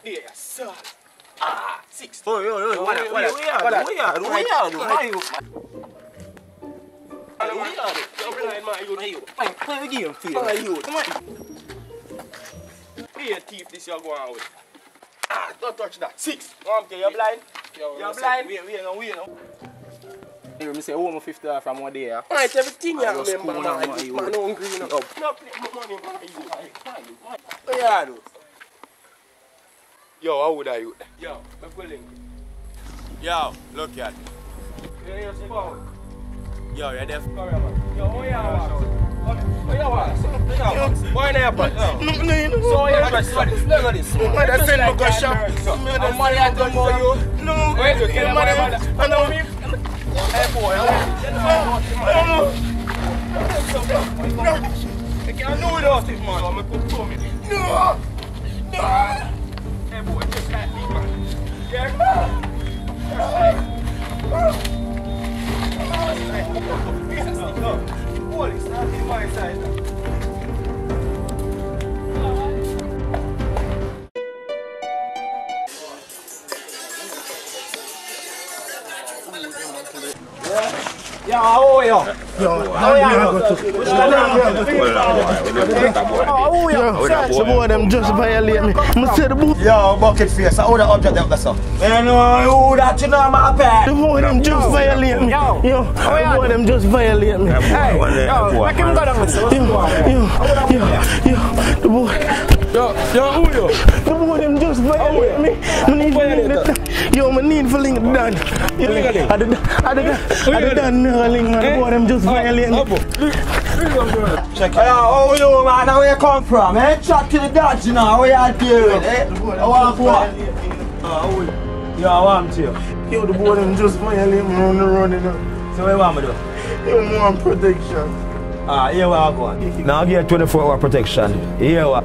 Yeah, son. 6. Oh, yo, what are Be a thief this you're going with. Don't touch that. 6. Okay, you're blind? You're blind? Wait. You say, oh, I'm 50 from one day. Right, everything you remember, man. Man, hungry, no. No, play money, man. What you do? Yo, how old are you? Yo, I'm calling. Yo, look at. You're phone. Yo, you're deaf. Yo, where you are? Where you are? Why not happen? So you're dressed for this. Look at this. Man, I send me go shop. I'm money I don't know you. No. Wait, you get money. I know me. Hey, boy. I can't know without it, man. So I'm going to put to me. No. Hey, boy, just like me, man. Yeah? Boy, it's not in my side. Yeah, how are you? The boy them just violate me. Yo, bucket face, how the object up that's up? Man, who that you know my pet? The boy them just violate me. Yo, the boy them just violate me. Hey, yo, make him go down with the boy. Yo, who you? The boy them just violate me. Yo, I need for link done. I done link, man. The boy them just violate me. Check it out. Oh, you, man, where you come from, eh? Chat to the dodge, you know, where you doing, eh? I want what? Yo, I want to. Yo, the boy them just violate me on the road, you know. So what you want me to do? You want protection. Here we are going. Now I get 24-hour protection. Here we are.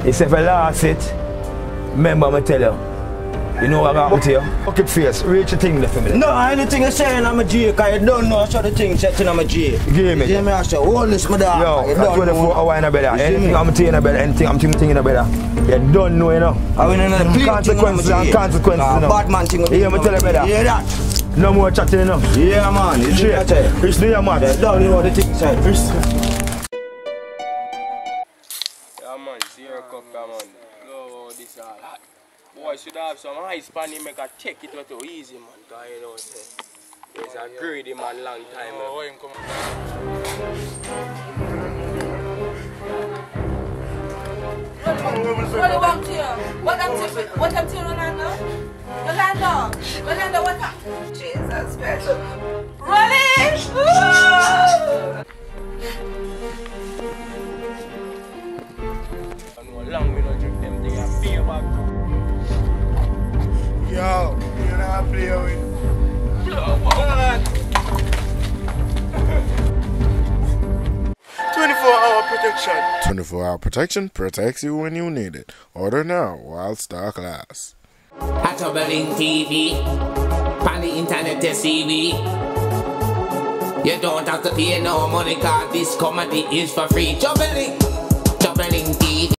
It's if I lost it, remember me tell you. You know what I got to you? Bucket face, reach the thing there for me. No, anything you're saying I'm a G, because you don't know so the thing setting I'm a G. Give me. You I say, hold this, my dog. Yo, that's 24 hours in a bed. Anything I'm thinking about, anything I'm thinking in a bed. You don't know, you know. I mean, consequences, you know. Bad man thing. You hear me tell you better? You hear that? No more chatting, you know. Yeah, man. You straight. It's the man. You don't know the thing said. Yeah, man, zero cup, man. No, this all hot. Boy, should have some ice pan, make a check it out too easy, man. Cause you know, he's a greedy man, long time. Oh, him come. What do you want to? What I'm doing now? Yolanda, what's up? Jesus Christ. Rolling! Long we don't drink them things and beer back. Yo, you know how to play with. What? 24-hour protection. 24-hour protection protects you when you need it. Order now while stock lasts. Atobelling TV, on the internet you see me. You don't have to pay no money, cause this comedy is for free. Jubbling.